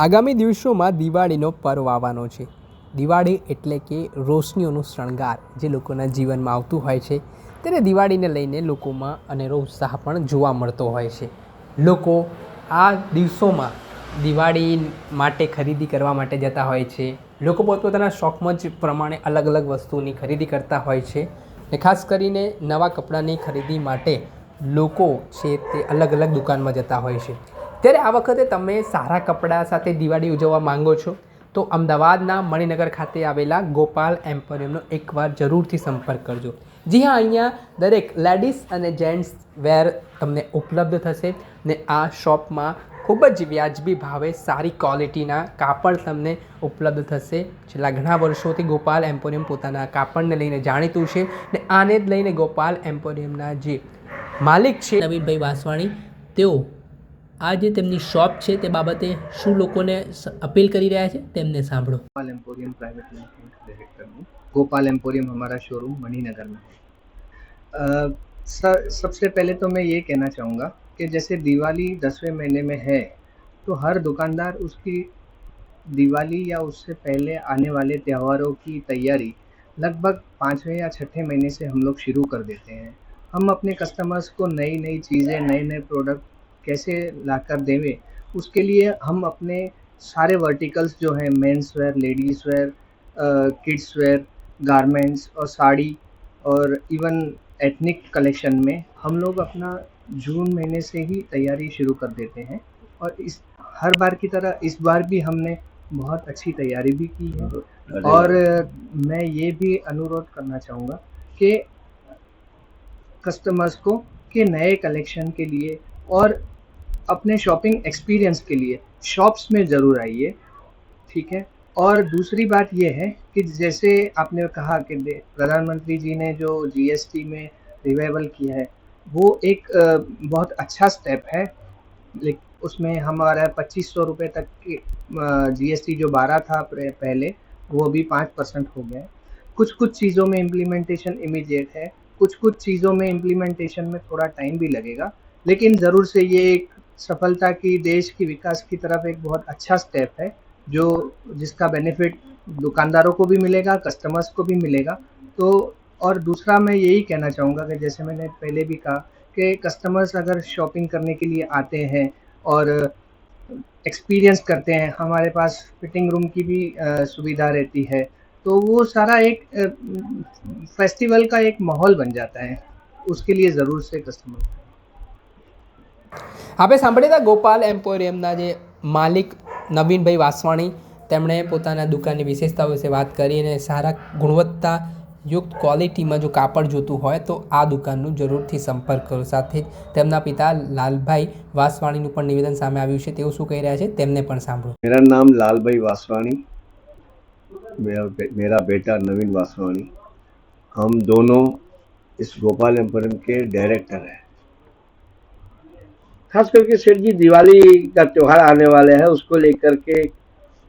આગામી દિવસોમાં દિવાળીનો પર્વ આવવાનો છે. દિવાળી એટલે કે રોશનીઓનો શણગાર જે લોકોના જીવનમાં આવતું હોય છે. ત્યારે દિવાળીને લઈને લોકોમાં અનેરો ઉત્સાહ પણ જોવા મળતો હોય છે. લોકો આ દિવસોમાં દિવાળી માટે ખરીદી કરવા માટે જતા હોય છે. લોકો પોતપોતાના શોખમજ પ્રમાણે અલગ અલગ વસ્તુની ખરીદી કરતા હોય છે. ને ખાસ કરીને નવા કપડાની ખરીદી માટે લોકો છે તે અલગ અલગ દુકાનમાં જતા હોય છે. ત્યારે આ વખતે તમે સારા કપડાં સાથે દિવાળી ઉજવવા માંગો છો તો અમદાવાદના મણિનગર ખાતે આવેલા ગોપાલ એમ્પોરિયમનો એકવાર જરૂરથી સંપર્ક કરજો. જી હા, અહીંયા દરેક લેડીઝ અને જેન્ટ્સ વેર તમને ઉપલબ્ધ થશે ને આ શોપમાં ખૂબ જ વ્યાજબી ભાવે સારી ક્વોલિટીના કાપડ તમને ઉપલબ્ધ થશે. છેલ્લા ઘણા વર્ષોથી ગોપાલ એમ્પોરિયમ પોતાના કાપડને લઈને જાણીતું છે ને આને જ લઈને ગોપાલ એમ્પોરિયમના જે માલિક છે નવીનભાઈ વાસવાણી, તેઓ આ જે તેમની શોપ છે તે બાબતે શું લોકોને अपील કરી રહ્યા છે તેમને સાંભળો. गोपाल एम्पोरियम प्राइवेट लिमिटेड का डायरेक्टर हूँ. गोपाल एम्पोरियम हमारा शोरूम मणिनगर में है. सबसे पहले तो मैं ये कहना चाहूँगा कि जैसे दिवाली 10वें महीने में है तो हर दुकानदार उसकी दिवाली या उससे पहले आने वाले त्योहारों की तैयारी लगभग 5वें या 6ठे महीने से हम लोग शुरू कर देते हैं. हम अपने कस्टमर्स को नई नई चीज़ें, नए नए प्रोडक्ट कैसे लाकर देवें, उसके लिए हम अपने सारे वर्टिकल्स जो हैं, men's wear, ladies where, kids where, garments और साड़ी और इवन एथनिक कलेक्शन में हम लोग अपना जून महीने से ही तैयारी शुरू कर देते हैं. और इस हर बार की तरह इस बार भी हमने बहुत अच्छी तैयारी भी की है. और मैं ये भी अनुरोध करना चाहूँगा कि कस्टमर्स को कि नए कलेक्शन के लिए और अपने शॉपिंग एक्सपीरियंस के लिए शॉप्स में ज़रूर आइए. ठीक है. और दूसरी बात ये है कि जैसे आपने कहा कि प्रधानमंत्री जी ने जो जीएसटी में रिवाइवल किया है, वो एक बहुत अच्छा स्टेप है. उसमें हमारा 2500 रुपये तक की जीएसटी जो 12 था पहले, वो अभी 5% हो गया है. कुछ कुछ चीज़ों में इम्प्लीमेंटेशन इमीडिएट है, कुछ कुछ चीज़ों में इम्प्लीमेंटेशन में थोड़ा टाइम भी लगेगा, लेकिन ज़रूर से ये एक सफलता की, देश की विकास की तरफ एक बहुत अच्छा स्टेप है जो जिसका बेनिफिट दुकानदारों को भी मिलेगा, कस्टमर्स को भी मिलेगा. तो और दूसरा मैं यही कहना चाहूँगा कि जैसे मैंने पहले भी कहा कि कस्टमर्स अगर शॉपिंग करने के लिए आते हैं और एक्सपीरियंस करते हैं, हमारे पास फिटिंग रूम की भी सुविधा रहती है, तो वो सारा एक फेस्टिवल का एक माहौल बन जाता है. उसके लिए ज़रूर से कस्टमर. આપણે સાંભળ્યા હતા ગોપાલ એમ્પોરિયમના જે માલિક નવીનભાઈ વાસવાણી, તેમણે પોતાના દુકાનની વિશેષતાઓ વિશે વાત કરી અને સારા ગુણવત્તાયુક્ત ક્વોલિટીમાં જો કાપડ જોતું હોય તો આ દુકાનનું જરૂરથી સંપર્ક કરો. સાથે જ તેમના પિતા લાલભાઈ વાસવાણીનું પણ નિવેદન સામે આવ્યું છે. તેઓ શું કહી રહ્યા છે તેમને પણ સાંભળો. मेरा नाम लालभाई वासवाणी, मेरा बेटा नवीन वासवाणी, हम दोनों इस गोपाल एम्पोरियम के डायरेक्टर हैं. खास करके सेठ जी, दिवाली का त्योहार आने वाले हैं, उसको लेकर के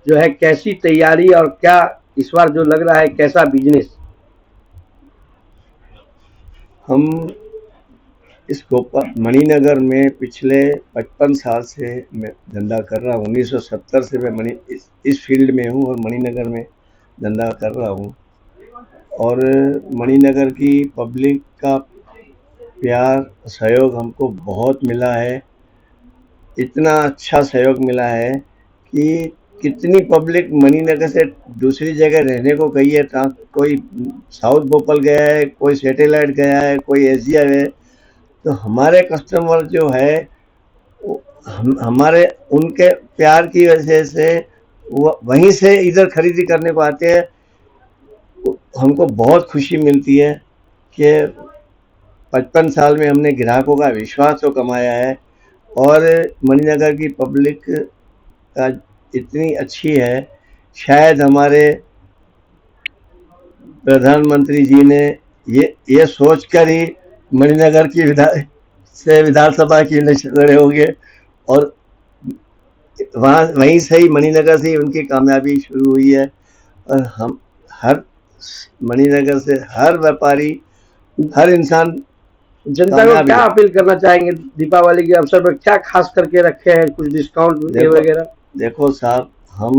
जो है कैसी तैयारी और क्या इस बार जो लग रहा है कैसा बिजनेस. हम इस गोपाल मणिनगर में पिछले 55 साल से मैं धंधा कर रहा हूँ. 1970 से मैं इस फील्ड में हूँ और मणिनगर में धंधा कर रहा हूँ. और मणिनगर की पब्लिक का प्यार सहयोग हमको बहुत मिला है. इतना अच्छा सहयोग मिला है कि कितनी पब्लिक मणिनगर से दूसरी जगह रहने को गई है. कोई साउथ भोपाल गया है, कोई सैटेलाइट गया है, कोई एशिया गया है. तो हमारे कस्टमर जो है हमारे उनके प्यार की वजह से वहीं से इधर खरीदी करने को आते हैं. हमको बहुत खुशी मिलती है कि 55 साल में हमने ग्राहकों का विश्वास तो कमाया है और मणिनगर की पब्लिक का इतनी अच्छी है. शायद हमारे प्रधानमंत्री जी ने ये सोचकर ही मणिनगर की विधानसभा की इलेक्शन लड़े होंगे और वहीं से ही मणिनगर से ही उनकी कामयाबी शुरू हुई है. और हम हर मणिनगर से हर व्यापारी, हर इंसान जनता को क्या अपील करना चाहेंगे दीपावली के अवसर पर? क्या खास करके रखे हैं, कुछ डिस्काउंट वगैरह? देखो साहब, हम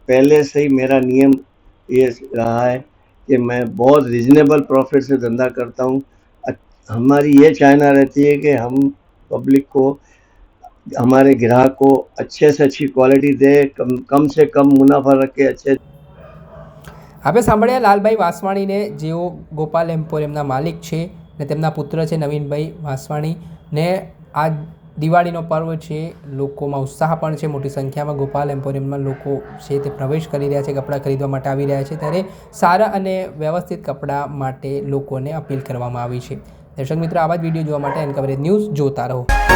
पहले से ही मेरा नियम ये रहा है कि मैं बहुत रीजनेबल प्रॉफिट से धंधा करता हूँ। हमारी ये चाहना रहती है कि हम पब्लिक को, हमारे ग्राहक को अच्छे से अच्छी क्वालिटी दे, कम से कम मुनाफा रख के अच्छे। આપણે સાંભળ્યા લાલભાઈ વાસવાણીને, જેઓ ગોપાલ એમ્પોરિયમના માલિક છે ને તેમના પુત્ર છે નવીનભાઈ વાસવાણી. ને આ દિવાળીનો પર્વ છે, લોકોમાં ઉત્સાહ પણ છે, મોટી સંખ્યામાં ગોપાલ એમ્પોરિયમમાં લોકો છે તે પ્રવેશ કરી રહ્યા છે, કપડાં ખરીદવા માટે આવી રહ્યા છે. ત્યારે સારા અને વ્યવસ્થિત કપડાં માટે લોકોને અપીલ કરવામાં આવી છે. દર્શક મિત્રો, આવા જ વિડીયો જોવા માટે એન કવરેજ ન્યૂઝ જોતા રહો.